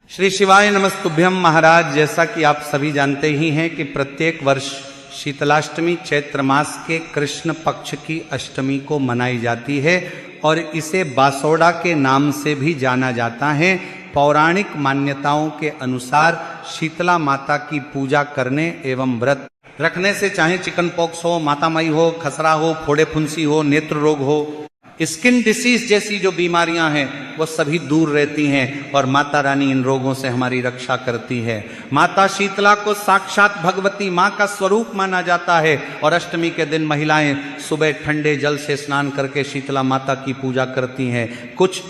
श्री शिवाय नमस्तुभ्यम। महाराज, जैसा कि आप सभी जानते ही हैं कि प्रत्येक वर्ष शीतलाष्टमी चैत्र मास के कृष्ण पक्ष की अष्टमी को मनाई जाती है और इसे बासोड़ा के नाम से भी जाना जाता है। पौराणिक मान्यताओं के अनुसार शीतला माता की पूजा करने एवं व्रत रखने से चाहे चिकन पॉक्स हो, मातामई हो, खसरा हो, फोड़े फुंसी हो, नेत्र रोग हो, स्किन डिसीज जैसी जो बीमारियां हैं वो सभी दूर रहती हैं और माता रानी इन रोगों से हमारी रक्षा करती है। माता शीतला को साक्षात भगवती माँ का स्वरूप माना जाता है और अष्टमी के दिन महिलाएं सुबह ठंडे जल से स्नान करके शीतला माता की पूजा करती हैं। कुछ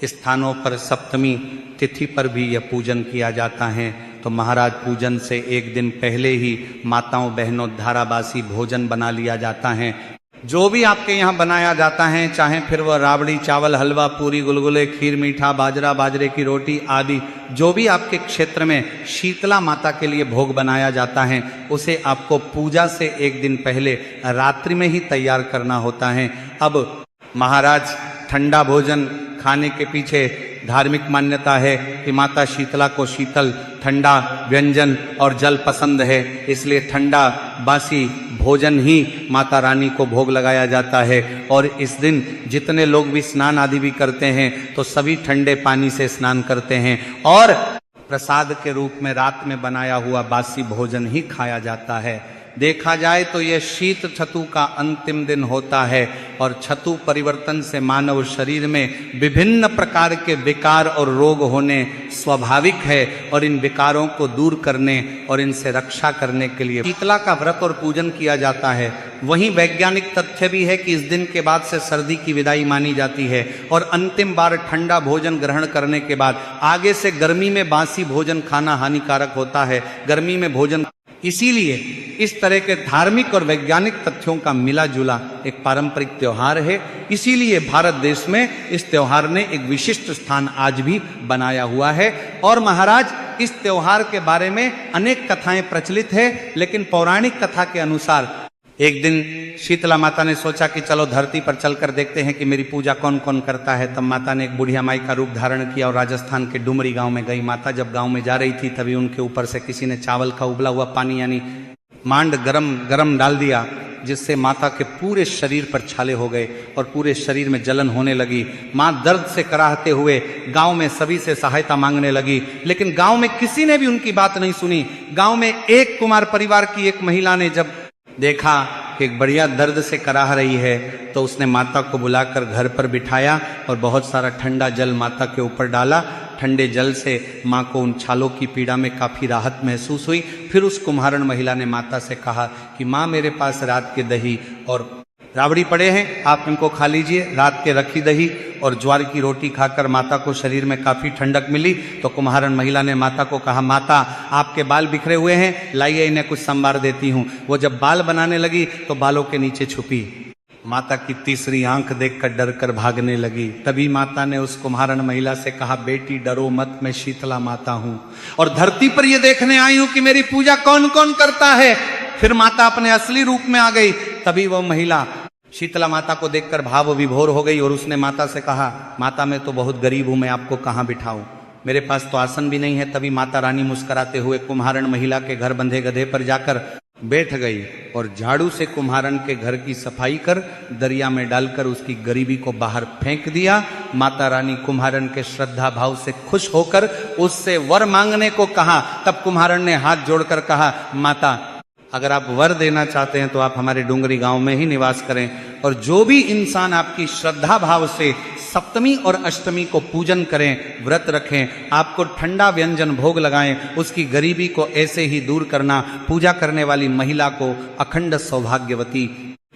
स्थानों पर सप्तमी तिथि पर भी यह पूजन किया जाता है। तो महाराज, पूजन से एक दिन पहले ही माताओं बहनों धाराबासी भोजन बना लिया जाता है। जो भी आपके यहाँ बनाया जाता है, चाहे फिर वह राबड़ी, चावल, हलवा, पूरी, गुलगुले, खीर, मीठा, बाजरा, बाजरे की रोटी आदि जो भी आपके क्षेत्र में शीतला माता के लिए भोग बनाया जाता है, उसे आपको पूजा से एक दिन पहले रात्रि में ही तैयार करना होता है। अब महाराज, ठंडा भोजन खाने के पीछे धार्मिक मान्यता है कि माता शीतला को शीतल, ठंडा व्यंजन और जल पसंद है, इसलिए ठंडा बासी भोजन ही माता रानी को भोग लगाया जाता है। और इस दिन जितने लोग भी स्नान आदि भी करते हैं तो सभी ठंडे पानी से स्नान करते हैं और प्रसाद के रूप में रात में बनाया हुआ बासी भोजन ही खाया जाता है। देखा जाए तो यह शीत छतु का अंतिम दिन होता है और छतु परिवर्तन से मानव शरीर में विभिन्न प्रकार के विकार और रोग होने स्वाभाविक है और इन विकारों को दूर करने और इनसे रक्षा करने के लिए शीतला का व्रत और पूजन किया जाता है। वहीं वैज्ञानिक तथ्य भी है कि इस दिन के बाद से सर्दी की विदाई मानी जाती है और अंतिम बार ठंडा भोजन ग्रहण करने के बाद आगे से गर्मी में बासी भोजन खाना हानिकारक होता है। गर्मी में भोजन, इसीलिए इस तरह के धार्मिक और वैज्ञानिक तथ्यों का मिला जुला एक पारंपरिक त्योहार है। इसीलिए भारत देश में इस त्योहार ने एक विशिष्ट स्थान आज भी बनाया हुआ है। और महाराज, इस त्योहार के बारे में अनेक कथाएं प्रचलित है, लेकिन पौराणिक कथा के अनुसार एक दिन शीतला माता ने सोचा कि चलो धरती पर चलकर देखते हैं कि मेरी पूजा कौन कौन करता है। तब माता ने एक बुढ़िया माई का रूप धारण किया और राजस्थान के डुमरी गांव में गई। माता जब गांव में जा रही थी तभी उनके ऊपर से किसी ने चावल का उबला हुआ पानी यानी मांड गरम डाल दिया, जिससे माता के पूरे शरीर पर छाले हो गए और पूरे शरीर में जलन होने लगी। माँ दर्द से कराहते हुए गांव में सभी से सहायता मांगने लगी, लेकिन गांव में किसी ने भी उनकी बात नहीं सुनी। गांव में एक कुमार परिवार की एक महिला ने जब देखा कि एक बढ़िया दर्द से कराह रही है तो उसने माता को बुलाकर घर पर बिठाया और बहुत सारा ठंडा जल माता के ऊपर डाला। ठंडे जल से माँ को उन छालों की पीड़ा में काफ़ी राहत महसूस हुई। फिर उस कुम्हारण महिला ने माता से कहा कि माँ, मेरे पास रात के दही और राबड़ी पड़े हैं, आप इनको खा लीजिए। रात के रखी दही और ज्वार की रोटी खाकर माता को शरीर में काफ़ी ठंडक मिली। तो कुम्हारण महिला ने माता को कहा, माता, आपके बाल बिखरे हुए हैं, लाइए इन्हें कुछ संभार देती हूँ। वो जब बाल बनाने लगी तो बालों के नीचे छुपी माता की तीसरी आंख देखकर डर कर भागने लगी। तभी माता ने उस कुम्हारण महिला से कहा, बेटी डरो मत, मैं शीतला माता हूँ और धरती पर ये देखने आई हूँ कि मेरी पूजा कौन कौन करता है। फिर माता अपने असली रूप में आ गई। तभी वह महिला शीतला माता को देखकर भाव विभोर हो गई और उसने माता से कहा, माता, मैं तो बहुत गरीब हूँ, मैं आपको कहाँ बिठाऊं, मेरे पास तो आसन भी नहीं है। तभी माता रानी मुस्कुराते हुए कुम्हारण महिला के घर बंधे गधे पर जाकर बैठ गई और झाड़ू से कुम्हारण के घर की सफाई कर दरिया में डालकर उसकी गरीबी को बाहर फेंक दिया। माता रानी कुम्हारण के श्रद्धा भाव से खुश होकर उससे वर मांगने को कहा। तब कुम्हारण ने हाथ जोड़कर कहा, माता, अगर आप वर देना चाहते हैं तो आप हमारे डुंगरी गांव में ही निवास करें और जो भी इंसान आपकी श्रद्धा भाव से सप्तमी और अष्टमी को पूजन करें, व्रत रखें, आपको ठंडा व्यंजन भोग लगाएं, उसकी गरीबी को ऐसे ही दूर करना। पूजा करने वाली महिला को अखंड सौभाग्यवती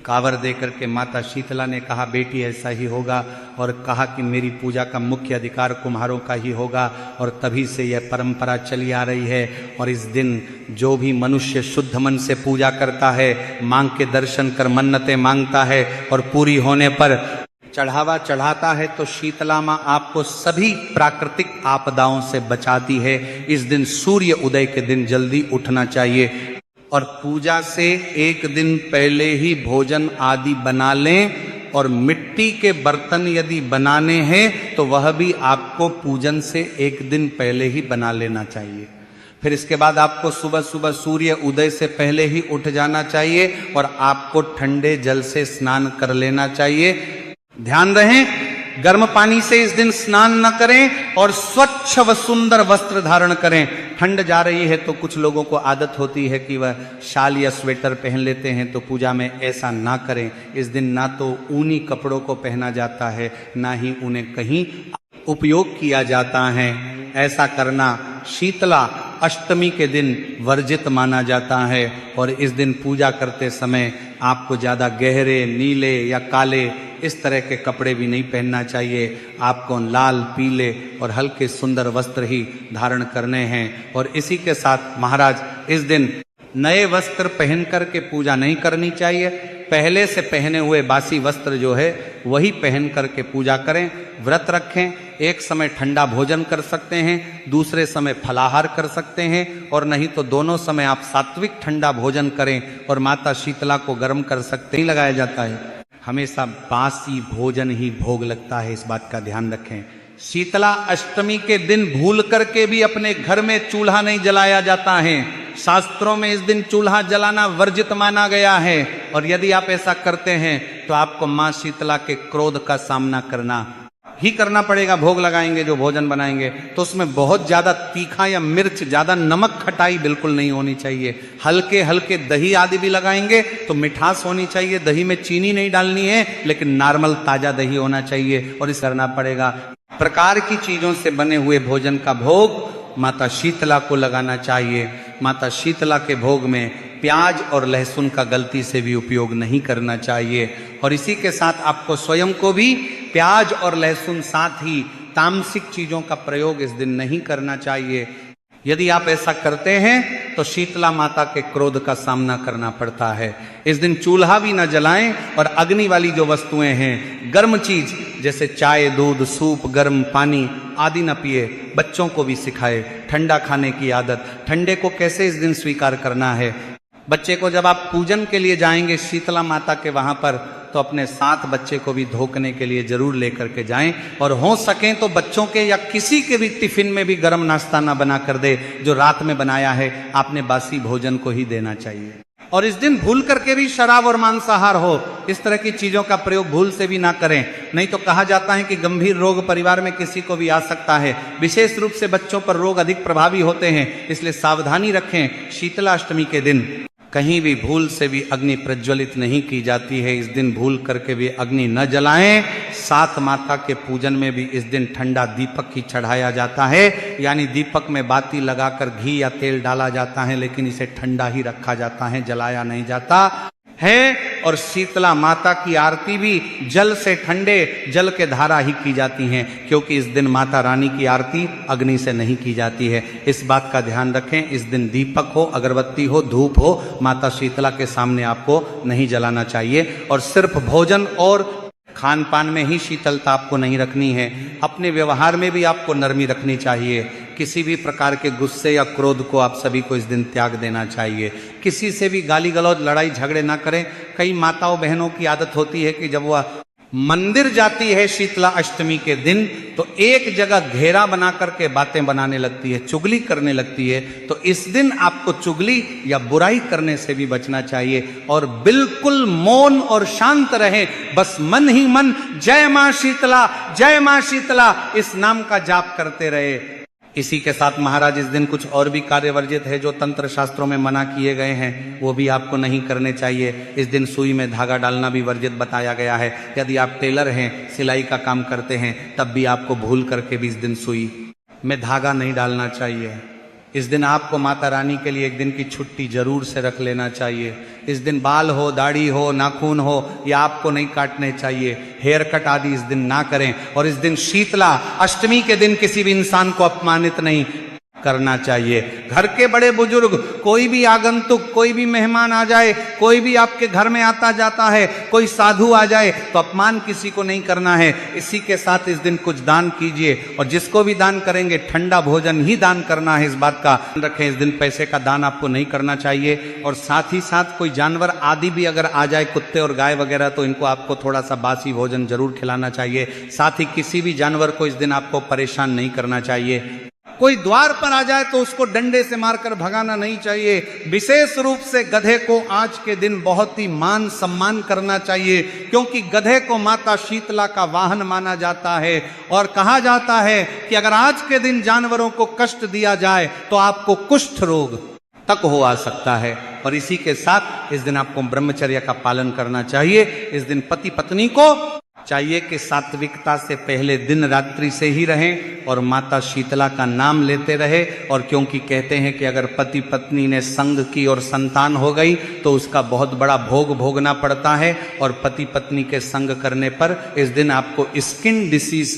कावर देकर के माता शीतला ने कहा, बेटी ऐसा ही होगा, और कहा कि मेरी पूजा का मुख्य अधिकार कुम्हारों का ही होगा। और तभी से यह परंपरा चली आ रही है। और इस दिन जो भी मनुष्य शुद्ध मन से पूजा करता है, मांग के दर्शन कर मन्नतें मांगता है और पूरी होने पर चढ़ावा चढ़ाता है, तो शीतला माँ आपको सभी प्राकृतिक आपदाओं से बचाती है। इस दिन सूर्य उदय के दिन जल्दी उठना चाहिए और पूजा से एक दिन पहले ही भोजन आदि बना लें और मिट्टी के बर्तन यदि बनाने हैं तो वह भी आपको पूजन से एक दिन पहले ही बना लेना चाहिए। फिर इसके बाद आपको सुबह सुबह सूर्य उदय से पहले ही उठ जाना चाहिए और आपको ठंडे जल से स्नान कर लेना चाहिए। ध्यान रहे, गर्म पानी से इस दिन स्नान न करें और स्वच्छ व सुंदर वस्त्र धारण करें। ठंड जा रही है तो कुछ लोगों को आदत होती है कि वह शाल या स्वेटर पहन लेते हैं, तो पूजा में ऐसा ना करें। इस दिन ना तो ऊनी कपड़ों को पहना जाता है, ना ही उन्हें कहीं उपयोग किया जाता है। ऐसा करना शीतला अष्टमी के दिन वर्जित माना जाता है। और इस दिन पूजा करते समय आपको ज़्यादा गहरे नीले या काले इस तरह के कपड़े भी नहीं पहनना चाहिए। आपको लाल, पीले और हल्के सुंदर वस्त्र ही धारण करने हैं। और इसी के साथ महाराज इस दिन नए वस्त्र पहन कर के पूजा नहीं करनी चाहिए। पहले से पहने हुए बासी वस्त्र जो है वही पहन करके पूजा करें। व्रत रखें, एक समय ठंडा भोजन कर सकते हैं, दूसरे समय फलाहार कर सकते हैं, और नहीं तो दोनों समय आप सात्विक ठंडा भोजन करें और माता शीतला को गर्म कर सकते। नहीं लगाया जाता है, हमेशा बासी भोजन ही भोग लगता है, इस बात का ध्यान रखें। शीतला अष्टमी के दिन भूल करके भी अपने घर में चूल्हा नहीं जलाया जाता है। शास्त्रों में इस दिन चूल्हा जलाना वर्जित माना गया है। और यदि आप ऐसा करते हैं तो आपको मां शीतला के क्रोध का सामना करना ही करना पड़ेगा। भोग लगाएंगे, जो भोजन बनाएंगे, तो उसमें बहुत ज्यादा तीखा या मिर्च, ज्यादा नमक, खटाई बिल्कुल नहीं होनी चाहिए। हल्के हल्के दही आदि भी लगाएंगे तो मिठास होनी चाहिए। दही में चीनी नहीं डालनी है, लेकिन नॉर्मल ताजा दही होना चाहिए। और इस करना पड़ेगा। प्रकार की चीजों से बने हुए भोजन का भोग माता शीतला को लगाना चाहिए। माता शीतला के भोग में प्याज और लहसुन का गलती से भी उपयोग नहीं करना चाहिए। और इसी के साथ आपको स्वयं को भी प्याज और लहसुन, साथ ही तामसिक चीजों का प्रयोग इस दिन नहीं करना चाहिए। यदि आप ऐसा करते हैं तो शीतला माता के क्रोध का सामना करना पड़ता है। इस दिन चूल्हा भी न जलाएं और अग्नि वाली जो वस्तुएं हैं, गर्म चीज जैसे चाय, दूध, सूप, गर्म पानी आदि न पिए। बच्चों को भी सिखाए ठंडा खाने की आदत। ठंडे को कैसे इस दिन स्वीकार करना है। बच्चे को जब आप पूजन के लिए जाएंगे शीतला माता के वहां पर, तो अपने साथ बच्चे को भी धोखने के लिए जरूर लेकर के जाएं। और हो सकें तो बच्चों के या किसी के भी टिफिन में भी गर्म नाश्ता ना बना कर दे। जो रात में बनाया है आपने बासी भोजन को ही देना चाहिए। और इस दिन भूल करके भी शराब और मांसाहार हो, इस तरह की चीजों का प्रयोग भूल से भी ना करें। नहीं तो कहा जाता है कि गंभीर रोग परिवार में किसी को भी आ सकता है। विशेष रूप से बच्चों पर रोग अधिक प्रभावी होते हैं, इसलिए सावधानी रखें। शीतला अष्टमी के दिन कहीं भी भूल से भी अग्नि प्रज्वलित नहीं की जाती है। इस दिन भूल करके भी अग्नि न जलाएं। साथ माता के पूजन में भी इस दिन ठंडा दीपक ही चढ़ाया जाता है, यानी दीपक में बाती लगाकर घी या तेल डाला जाता है, लेकिन इसे ठंडा ही रखा जाता है, जलाया नहीं जाता है। और शीतला माता की आरती भी जल से, ठंडे जल के धारा ही की जाती हैं, क्योंकि इस दिन माता रानी की आरती अग्नि से नहीं की जाती है। इस बात का ध्यान रखें। इस दिन दीपक हो, अगरबत्ती हो, धूप हो, माता शीतला के सामने आपको नहीं जलाना चाहिए। और सिर्फ भोजन और खान पान में ही शीतलता आपको नहीं रखनी है, अपने व्यवहार में भी आपको नरमी रखनी चाहिए। किसी भी प्रकार के गुस्से या क्रोध को आप सभी को इस दिन त्याग देना चाहिए। किसी से भी गाली गलौज, लड़ाई झगड़े ना करें। कई माताओं बहनों की आदत होती है कि जब वह मंदिर जाती है शीतला अष्टमी के दिन, तो एक जगह घेरा बना करके बातें बनाने लगती है, चुगली करने लगती है। तो इस दिन आपको चुगली या बुराई करने से भी बचना चाहिए और बिल्कुल मौन और शांत रहे। बस मन ही मन जय मां शीतला, जय मां शीतला इस नाम का जाप करते रहे। इसी के साथ महाराज इस दिन कुछ और भी कार्य वर्जित है जो तंत्र शास्त्रों में मना किए गए हैं, वो भी आपको नहीं करने चाहिए। इस दिन सुई में धागा डालना भी वर्जित बताया गया है। यदि आप टेलर हैं, सिलाई का काम करते हैं, तब भी आपको भूल करके भी इस दिन सुई में धागा नहीं डालना चाहिए। इस दिन आपको माता रानी के लिए एक दिन की छुट्टी जरूर से रख लेना चाहिए। इस दिन बाल हो, दाढ़ी हो, नाखून हो, या आपको नहीं काटने चाहिए। हेयर कट आदि इस दिन ना करें। और इस दिन शीतला अष्टमी के दिन किसी भी इंसान को अपमानित नहीं करना चाहिए। घर के बड़े बुजुर्ग, कोई भी आगंतुक, कोई भी मेहमान आ जाए, कोई भी आपके घर में आता जाता है, कोई साधु आ जाए तो अपमान किसी को नहीं करना है। इसी के साथ इस दिन कुछ दान कीजिए, और जिसको भी दान करेंगे ठंडा भोजन ही दान करना है, इस बात का ध्यान रखें। इस दिन पैसे का दान आपको नहीं करना चाहिए। और साथ ही साथ कोई जानवर आदि भी अगर आ जाए, कुत्ते और गाय वगैरह, तो इनको आपको थोड़ा सा बासी भोजन जरूर खिलाना चाहिए। साथ ही किसी भी जानवर को इस दिन आपको परेशान नहीं करना चाहिए। कोई द्वार पर आ जाए तो उसको डंडे से मारकर भगाना नहीं चाहिए। विशेष रूप से गधे को आज के दिन बहुत ही मान सम्मान करना चाहिए, क्योंकि गधे को माता शीतला का वाहन माना जाता है। और कहा जाता है कि अगर आज के दिन जानवरों को कष्ट दिया जाए तो आपको कुष्ठ रोग तक हो आ सकता है। और इसी के साथ इस दिन आपको ब्रह्मचर्य का पालन करना चाहिए। इस दिन पति पत्नी को चाहिए कि सात्विकता से पहले दिन रात्रि से ही रहें और माता शीतला का नाम लेते रहे। और क्योंकि कहते हैं कि अगर पति पत्नी ने संग की और संतान हो गई तो उसका बहुत बड़ा भोग भोगना पड़ता है। और पति पत्नी के संग करने पर इस दिन आपको स्किन डिसीज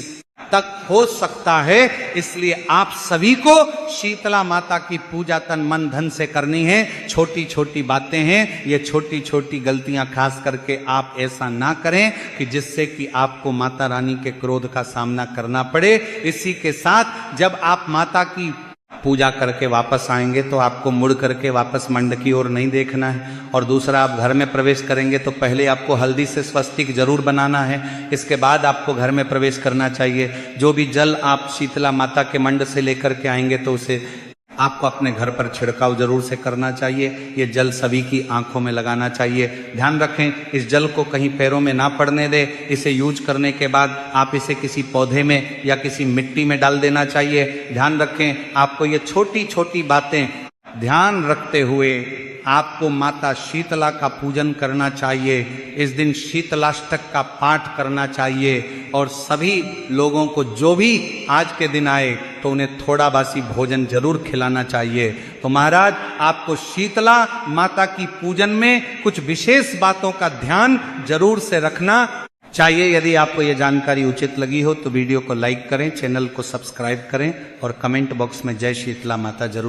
तक हो सकता है। इसलिए आप सभी को शीतला माता की पूजा तन मन धन से करनी है। छोटी छोटी बातें हैं, ये छोटी छोटी गलतियां खास करके आप ऐसा ना करें कि जिससे कि आपको माता रानी के क्रोध का सामना करना पड़े। इसी के साथ जब आप माता की पूजा करके वापस आएंगे तो आपको मुड़ करके वापस मंड की ओर नहीं देखना है। और दूसरा, आप घर में प्रवेश करेंगे तो पहले आपको हल्दी से स्वस्तिक जरूर बनाना है, इसके बाद आपको घर में प्रवेश करना चाहिए। जो भी जल आप शीतला माता के मंड से लेकर के आएंगे तो उसे आपको अपने घर पर छिड़काव जरूर से करना चाहिए। ये जल सभी की आंखों में लगाना चाहिए। ध्यान रखें, इस जल को कहीं पैरों में ना पड़ने दे। इसे यूज करने के बाद आप इसे किसी पौधे में या किसी मिट्टी में डाल देना चाहिए। ध्यान रखें, आपको ये छोटी छोटी बातें ध्यान रखते हुए आपको माता शीतला का पूजन करना चाहिए। इस दिन शीतलाष्टक का पाठ करना चाहिए। और सभी लोगों को जो भी आज के दिन आए तो उन्हें थोड़ा बासी भोजन जरूर खिलाना चाहिए। तो महाराज, आपको शीतला माता की पूजन में कुछ विशेष बातों का ध्यान जरूर से रखना चाहिए। यदि आपको यह जानकारी उचित लगी हो तो वीडियो को लाइक करें, चैनल को सब्सक्राइब करें और कमेंट बॉक्स में जय शीतला माता जरूर